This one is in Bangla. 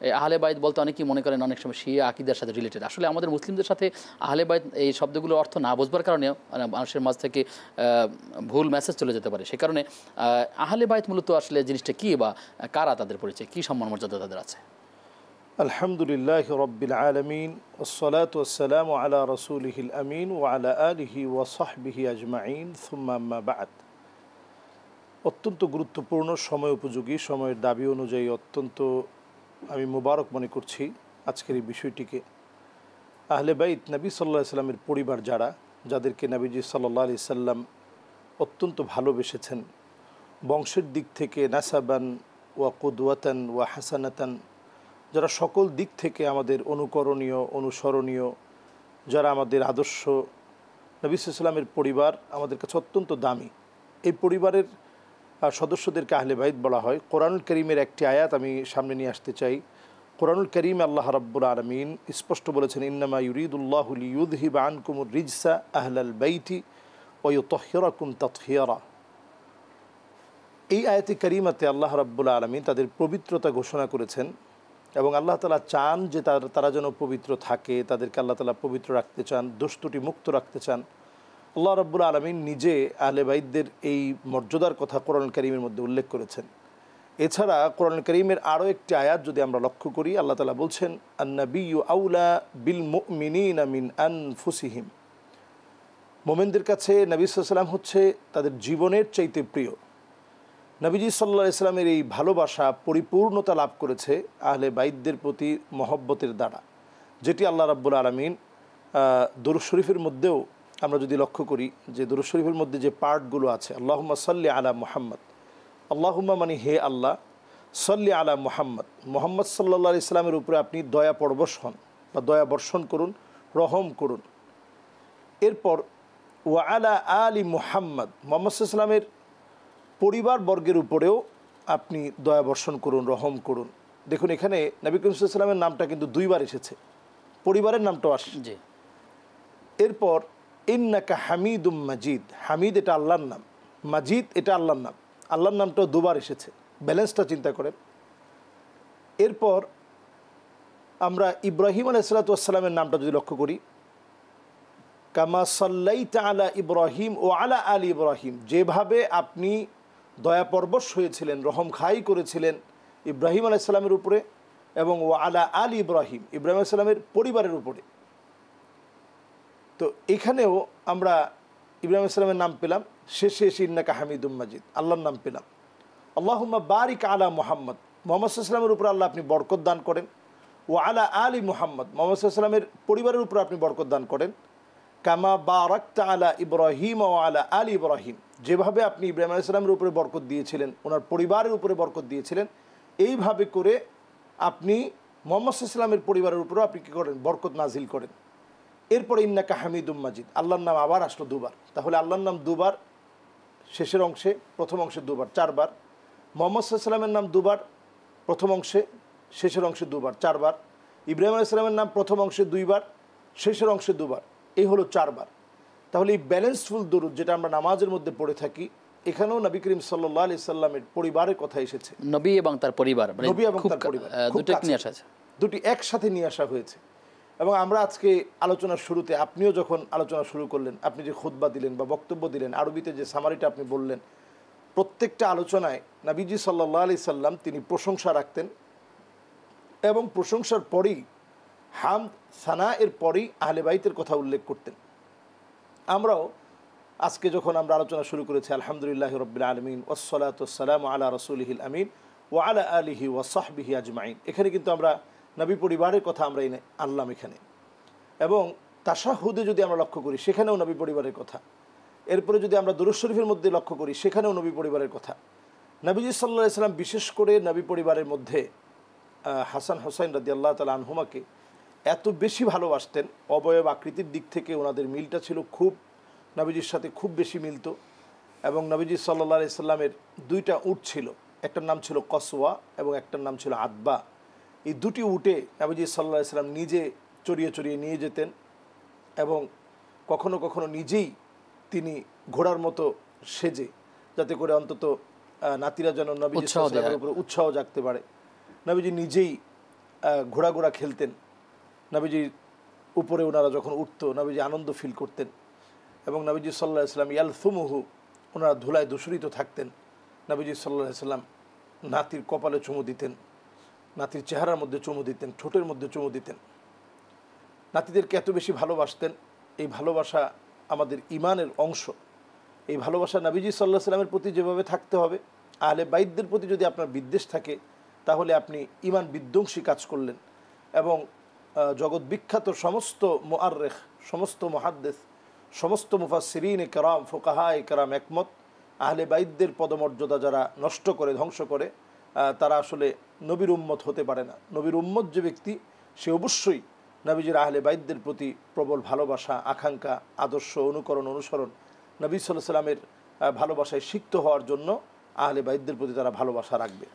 এই আহলে বাইত বলতে অনেকেই মনে করেন অনেক সময় শিয়া আকীদার সাথে রিলেটেড। আসলে আমাদের মুসলিমদের সাথে আহলে বাইত এই শব্দগুলোর অর্থ না বুঝবার কারণেও মানুষের মাঝ থেকে ভুল মেসেজ চলে যেতে পারে। সে কারণে আহলে বাইত মূলত আসলে জিনিসটা কী, বা কারা, তাদের পরিচয় কী, সম্মান মর্যাদা তাদের আছে? আলহামদুলিল্লাহ রব্বিল আলামিন ওয়াসসালাতু ওয়াসসালামু আলা রাসূলিহিল আমিন ওয়া আলা আলিহি ওয়া সাহবিহি আজমাইন সুম্মা আম্মা বা'দ। অত্যন্ত গুরুত্বপূর্ণ, সময় উপযোগী, সময়ের দাবি অনুযায়ী অত্যন্ত আমি মুবারক মনে করছি আজকের এই বিষয়টিকে। আহলে বাইত নবী সাল্লাল্লাহু আলাইহি সাল্লামের পরিবার, যাদেরকে নবীজি সাল্লাল্লাহু আলাইহি সাল্লাম অত্যন্ত ভালোবেসেছেন, বংশের দিক থেকে নাসাবান ওয়া কুদওয়াতান ওয়া হাসানাতান, যারা সকল দিক থেকে আমাদের অনুকরণীয়, অনুসরণীয়, যারা আমাদের আদর্শ, নবী সাল্লাল্লাহু আলাইহি সাল্লামের পরিবার আমাদের কাছে অত্যন্ত দামি। এই পরিবারের সদস্যদেরকে আহলে বাইত বলা হয়। কোরআনুল কারীমের একটি আয়াত আমি সামনে নিয়ে আসতে চাই। কোরআনুল কারীমে আল্লাহ রাব্বুল আলামিন স্পষ্ট বলেছেন, ইন্নামা ইউরিদুল্লাহু লিইউযহিবা আনকুমুর রিজসা আহলাল বাইতি ওয়া ইউতাহহিরাকুম তাতহীরা। এই আয়াতে কারীমাতে আল্লাহ রাব্বুল আলামিন তাদের পবিত্রতা ঘোষণা করেছেন এবং আল্লাহ তাআলা চান যে তারা যেন পবিত্র থাকে, তাদেরকে আল্লাহ তাআলা পবিত্র রাখতে চান, দোষ ত্রুটি মুক্ত রাখতে চান। আল্লাহ রাব্বুল আলামিন নিজে আহলে বাইতদের এই মর্যাদার কথা কোরআনুল কারীমের মধ্যে উল্লেখ করেছেন। এছাড়া কোরআনুল কারীমের আরও একটি আয়াত যদি আমরা লক্ষ্য করি, আল্লাহ তাআলা বলছেন, আন-নাবিয়্যু আউলা বিল মুমিনিনা মিন আনফুসিহিম। মুমিনদের কাছে নবী সাল্লাল্লাহু আলাইহি সাল্লাম হচ্ছে তাদের জীবনের চাইতে প্রিয়। নবীজি সাল্লাল্লাহু আলাইহি সাল্লামের এই ভালোবাসা পরিপূর্ণতা লাভ করেছে আহলে বাইতদের প্রতি মহব্বতের দ্বারা, যেটি আল্লাহ রাব্বুল আলামিন দুরূদ শরীফের মধ্যেও আমরা যদি লক্ষ্য করি, যে দুরূদ শরীফের মধ্যে যে পার্টগুলো আছে, আল্লাহুম্মা সাল্লি আলা মুহাম্মদ, আল্লাহুম্মা মানে হে আল্লাহ, সাল্লি আলা মুহাম্মদ, মুহাম্মদ সাল্লাল্লাহু আলাইহি সাল্লামের উপরে আপনি দয়া পরবশ হন বা দয়া বর্ষণ করুন, রহম করুন। এরপর ওয়া আলা আলি মুহাম্মদ, মুহাম্মদ সাল্লাল্লাহু আলাইহি সাল্লামের পরিবার বর্গের উপরেও আপনি দয়া বর্ষণ করুন, রহম করুন। দেখুন এখানে নবী করিম সাল্লাল্লাহু আলাইহি সাল্লামের নামটা কিন্তু দুইবার এসেছে, পরিবারের নামটাও আসছে। এরপর ইন্নাকা হামিদুম মাজিদ, হামিদ এটা আল্লাহর নাম, মাজিদ এটা আল্লাহর নাম, আল্লাহর নামটাও দুবার এসেছে। ব্যালেন্সটা চিন্তা করেন। এরপর আমরা ইব্রাহিম আলাইহিস সালাতু ওয়াস সালামের নামটা যদি লক্ষ্য করি, কামা সাল্লাইতা আলা ইব্রাহিম ও আলা আলি ইব্রাহিম, যেভাবে আপনি দয়াপরবশ হয়েছিলেন, রহম খাই করেছিলেন ইব্রাহিম আলাইহিস সালামের উপরে এবং ও আলা আলি ইব্রাহিম, ইব্রাহিম আলাইহিস সালামের পরিবারের উপরে। তো এখানেও আমরা ইব্রাহিম আলাইহিস সালামের নাম পেলাম, শেষে এসে ইন্নাকা হামিদুম মাজিদ আল্লাহর নাম পেলাম। আল্লাহুম্মা বারিক আলা মুহাম্মদ, মুহাম্মদ সাল্লাল্লাহু আলাইহি সাল্লামের উপরে আল্লাহ আপনি বরকত দান করেন। ও আলা আলি মুহাম্মদ, মুহাম্মদ সাল্লাল্লাহু আলাইহি সাল্লামের পরিবারের উপরে আপনি বরকত দান করেন। কামা বারাকতা আলা ইব্রাহিম ও আলা আলি ইব্রাহিম, যেভাবে আপনি ইব্রাহিম আলাইহিস সালামের উপরে বরকত দিয়েছিলেন, ওনার পরিবারের উপরে বরকত দিয়েছিলেন, এইভাবে করে আপনি মুহাম্মদ সাল্লাল্লাহু আলাইহি সাল্লামের পরিবারের উপরেও আপনি কী করেন, বরকত নাজিল করেন। এরপরে ইন্নাকা হামিদুম মাজিদ, আল্লাহর নাম আবার আসলো দুবার। তাহলে আল্লাহর নাম দুবার, শেষের অংশে, প্রথম অংশে দুবার, চারবার। মুহাম্মদ সাল্লাল্লাহু আলাইহি সাল্লামের নাম দুবার, প্রথম অংশে, শেষের অংশে দুবার, চারবার। ইব্রাহিম আলাইহিস সালামের নাম প্রথম অংশে দুইবার, শেষের অংশে দুবার, এই হলো চারবার। তাহলে এই ব্যালেন্সফুল দরুদ যেটা আমরা নামাজের মধ্যে পড়ে থাকি, এখানেও নবী করিম সাল্লাল্লাহু আলাইহি সাল্লামের পরিবারের কথা এসেছে, নবী এবং তার পরিবার, নবী এবং তার পরিবার দুটি একসাথে নিয়ে আসা হয়েছে। এবং আমরা আজকে আলোচনার শুরুতে, আপনিও যখন আলোচনা শুরু করলেন, আপনি যে খুতবা দিলেন বা বক্তব্য দিলেন, আরবিতে যে সামারিটা আপনি বললেন, প্রত্যেকটা আলোচনায় নবীজি সাল্লাল্লাহু আলাইহি সাল্লাম তিনি প্রশংসা রাখতেন এবং প্রশংসার পরেই হামদ সানা এর পরেই আহলে বাইতের কথা উল্লেখ করতেন। আমরাও আজকে যখন আমরা আলোচনা শুরু করেছি, আলহামদুলিল্লাহি রাব্বিল আলামিন ওয়াসসালাতু ওয়াসসালামু আলা রাসূলিহিল আমিন ওয়া আলা আলিহি ওয়া সাহবিহি আজমাইন, এখানে কিন্তু আমরা নবী পরিবারের কথা আমরা আনলাম এখানে। এবং তাশাহুদে যদি আমরা লক্ষ্য করি, সেখানেও নবী পরিবারের কথা। এরপরে যদি আমরা দুরূদ শরীফের মধ্যে লক্ষ্য করি, সেখানেও নবী পরিবারের কথা। নবীজি সাল্লাল্লাহু আলাইহি সাল্লাম বিশেষ করে নবী পরিবারের মধ্যে হাসান হোসাইন রাদিয়াল্লাহু তাআলা আনহুমাকে এত বেশি ভালোবাসতেন, অবয়ব আকৃতির দিক থেকে ওনাদের মিলটা ছিল খুব, নবীজির সাথে খুব বেশি মিলত। এবং নবীজি সাল্লাল্লাহু আলাইহি সাল্লামের দুইটা উট ছিল, একটার নাম ছিল কসওয়া এবং একটার নাম ছিল আদবা। এই দুটি উটে নবীজি সাল্লাল্লাহু আলাইহি সাল্লাম নিজে চড়িয়ে চড়িয়ে নিয়ে যেতেন এবং কখনো কখনো নিজেই তিনি ঘোড়ার মতো সেজে, যাতে করে অন্তত নাতিরা যেন নবীজি সাল্লাল্লাহু আলাইহি সাল্লামের উপরে উৎসাহ জাগতে পারে, নবীজি নিজেই ঘোড়া খেলতেন, নবীজির উপরে ওনারা যখন উঠতো নবীজি আনন্দ ফিল করতেন। এবং নবীজি সাল্লাল্লাহু আলাইহি ওয়াসাল্লাম ইয়ালথুমুহু, ওনারা ধুলায় দূষরিত থাকতেন। নবীজি সাল্লাল্লাহু আলাইহি ওয়াসাল্লাম নাতির কপালে চুমু দিতেন, নাতির চেহারার মধ্যে চুমু দিতেন, ঠোঁটের মধ্যে চুমু দিতেন। নাতিদেরকে এত বেশি ভালোবাসতেন, এই ভালোবাসা আমাদের ইমানের অংশ। এই ভালোবাসা নবীজি সাল্লাল্লাহু আলাইহি ওয়াসাল্লামের প্রতি যেভাবে থাকতে হবে, আহলে বাইতদের প্রতি যদি আপনার বিদ্বেষ থাকে তাহলে আপনি ইমান বিধ্বংসী কাজ করলেন। এবং জগৎ বিখ্যাত সমস্ত মুআররিখ, সমস্ত মুহাদ্দিস, সমস্ত মুফাসসিরিন কেরাম, ফুকাহা কেরাম একমত, আহলে বাইতদের পদমর্যাদা যারা নষ্ট করে, ধ্বংস করে, তারা আসলে নবীর উম্মত হতে পারে না। নবীর উম্মত যে ব্যক্তি, সে অবশ্যই নবীজির আহলে বাইতদের প্রতি প্রবল ভালোবাসা, আকাঙ্ক্ষা, আদর্শ, অনুকরণ, অনুসরণ, নবী সাল্লাল্লাহু আলাইহি ওয়াসাল্লামের ভালোবাসায় সিক্ত হওয়ার জন্য আহলে বাইতদের প্রতি তারা ভালোবাসা রাখবে।